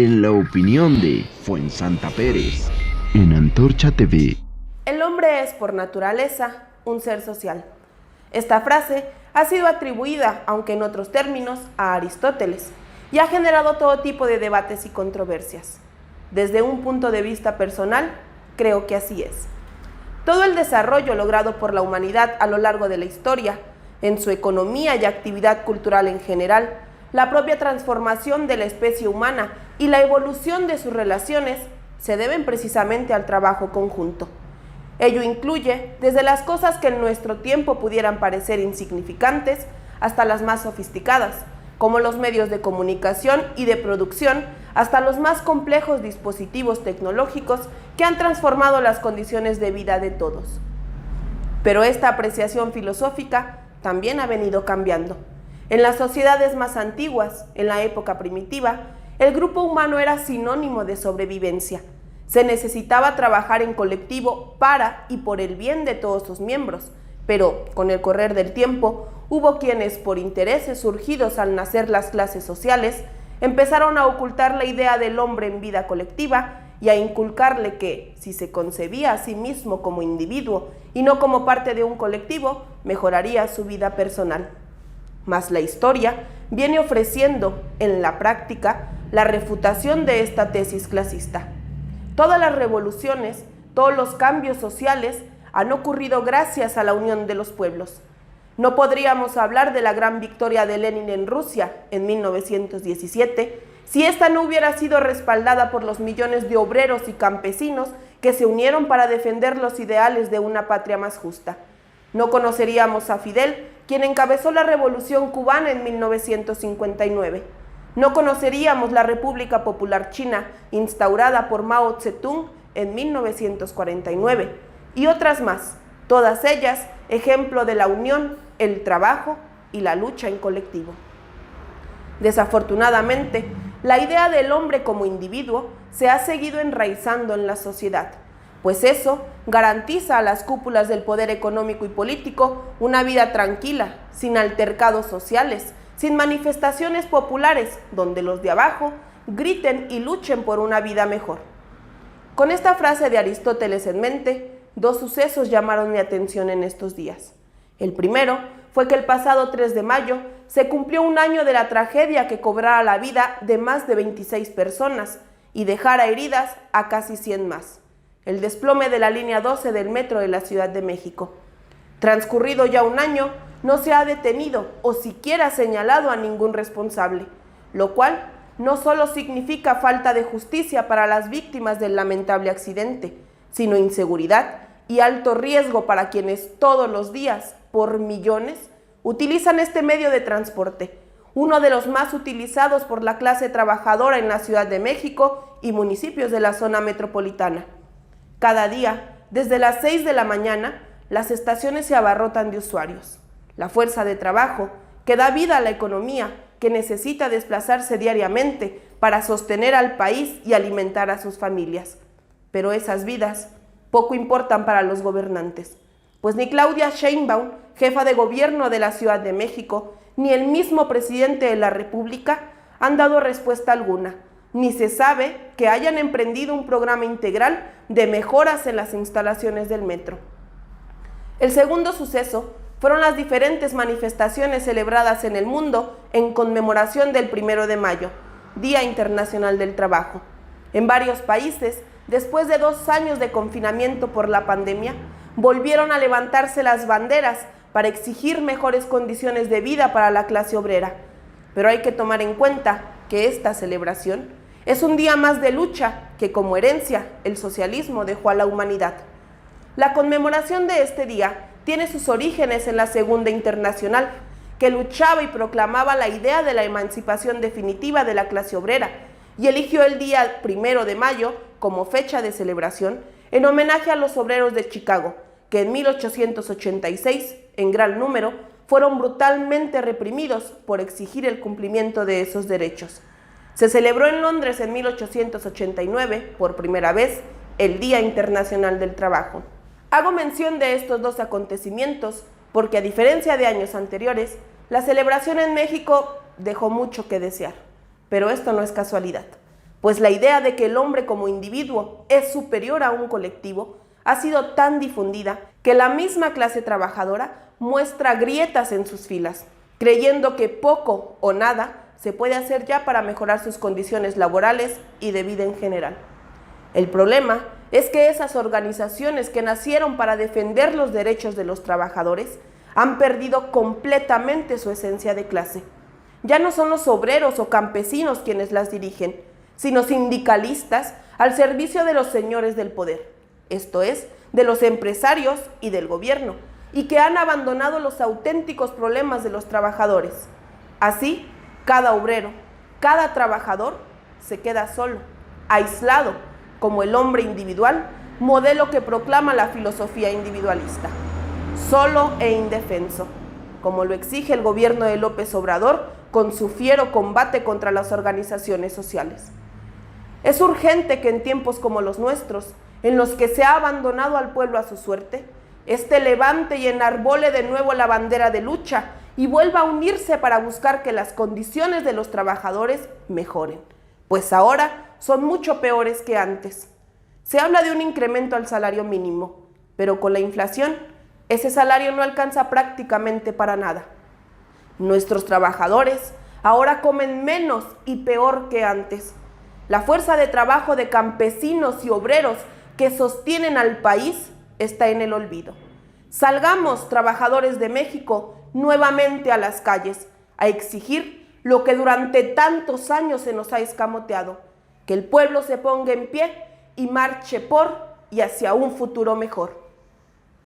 En la opinión de Fuensanta Pérez, en Antorcha TV. El hombre es por naturaleza un ser social. Esta frase ha sido atribuida, aunque en otros términos, a Aristóteles, y ha generado todo tipo de debates y controversias. Desde un punto de vista personal, creo que así es. Todo el desarrollo logrado por la humanidad a lo largo de la historia, en su economía y actividad cultural en general, la propia transformación de la especie humana y la evolución de sus relaciones se deben precisamente al trabajo conjunto. Ello incluye desde las cosas que en nuestro tiempo pudieran parecer insignificantes hasta las más sofisticadas, como los medios de comunicación y de producción, hasta los más complejos dispositivos tecnológicos que han transformado las condiciones de vida de todos. Pero esta apreciación filosófica también ha venido cambiando. En las sociedades más antiguas, en la época primitiva, el grupo humano era sinónimo de sobrevivencia. Se necesitaba trabajar en colectivo para y por el bien de todos sus miembros, pero con el correr del tiempo hubo quienes, por intereses surgidos al nacer las clases sociales, empezaron a ocultar la idea del hombre en vida colectiva y a inculcarle que, si se concebía a sí mismo como individuo y no como parte de un colectivo, mejoraría su vida personal. Mas la historia viene ofreciendo, en la práctica, la refutación de esta tesis clasista. Todas las revoluciones, todos los cambios sociales han ocurrido gracias a la unión de los pueblos. No podríamos hablar de la gran victoria de Lenin en Rusia en 1917 si esta no hubiera sido respaldada por los millones de obreros y campesinos que se unieron para defender los ideales de una patria más justa. No conoceríamos a Fidel, quien encabezó la Revolución Cubana en 1959. No conoceríamos la República Popular China, instaurada por Mao Zedong en 1949, y otras más, todas ellas ejemplo de la unión, el trabajo y la lucha en colectivo. Desafortunadamente, la idea del hombre como individuo se ha seguido enraizando en la sociedad, pues eso garantiza a las cúpulas del poder económico y político una vida tranquila, sin altercados sociales, sin manifestaciones populares, donde los de abajo griten y luchen por una vida mejor. Con esta frase de Aristóteles en mente, dos sucesos llamaron mi atención en estos días. El primero fue que el pasado 3 de mayo se cumplió un año de la tragedia que cobrara la vida de más de 26 personas y dejara heridas a casi 100 más. El desplome de la línea 12 del metro de la Ciudad de México. Transcurrido ya un año, no se ha detenido o siquiera señalado a ningún responsable, lo cual no solo significa falta de justicia para las víctimas del lamentable accidente, sino inseguridad y alto riesgo para quienes todos los días, por millones, utilizan este medio de transporte, uno de los más utilizados por la clase trabajadora en la Ciudad de México y municipios de la zona metropolitana. Cada día, desde las 6 de la mañana, las estaciones se abarrotan de usuarios. La fuerza de trabajo que da vida a la economía, que necesita desplazarse diariamente para sostener al país y alimentar a sus familias. Pero esas vidas poco importan para los gobernantes, pues ni Claudia Sheinbaum, jefa de gobierno de la Ciudad de México, ni el mismo presidente de la República han dado respuesta alguna, ni se sabe que hayan emprendido un programa integral de mejoras en las instalaciones del metro. El segundo suceso fueron las diferentes manifestaciones celebradas en el mundo en conmemoración del 1 de mayo, Día Internacional del Trabajo. En varios países, después de 2 años de confinamiento por la pandemia, volvieron a levantarse las banderas para exigir mejores condiciones de vida para la clase obrera. Pero hay que tomar en cuenta que esta celebración es un día más de lucha que como herencia el socialismo dejó a la humanidad. La conmemoración de este día tiene sus orígenes en la Segunda Internacional, que luchaba y proclamaba la idea de la emancipación definitiva de la clase obrera, y eligió el día 1 de mayo como fecha de celebración en homenaje a los obreros de Chicago, que en 1886, en gran número, fueron brutalmente reprimidos por exigir el cumplimiento de esos derechos. Se celebró en Londres en 1889, por primera vez, el Día Internacional del Trabajo. Hago mención de estos dos acontecimientos porque, a diferencia de años anteriores, la celebración en México dejó mucho que desear. Pero esto no es casualidad. pues la idea de que el hombre como individuo es superior a un colectivo ha sido tan difundida que la misma clase trabajadora muestra grietas en sus filas, creyendo que poco o nada se puede hacer ya para mejorar sus condiciones laborales y de vida en general. El problema es que esas organizaciones que nacieron para defender los derechos de los trabajadores han perdido completamente su esencia de clase. Ya no son los obreros o campesinos quienes las dirigen, sino sindicalistas al servicio de los señores del poder, esto es, de los empresarios y del gobierno, y que han abandonado los auténticos problemas de los trabajadores. Así, cada obrero, cada trabajador se queda solo, aislado, como el hombre individual, modelo que proclama la filosofía individualista, solo e indefenso, como lo exige el gobierno de López Obrador con su fiero combate contra las organizaciones sociales. Es urgente que en tiempos como los nuestros, en los que se ha abandonado al pueblo a su suerte, éste levante y enarbole de nuevo la bandera de lucha y vuelva a unirse para buscar que las condiciones de los trabajadores mejoren, pues ahora son mucho peores que antes. Se habla de un incremento al salario mínimo, pero con la inflación, ese salario no alcanza prácticamente para nada. Nuestros trabajadores ahora comen menos y peor que antes. La fuerza de trabajo de campesinos y obreros que sostienen al país está en el olvido. Salgamos, trabajadores de México, nuevamente a las calles, a exigir lo que durante tantos años se nos ha escamoteado, que el pueblo se ponga en pie y marche por y hacia un futuro mejor.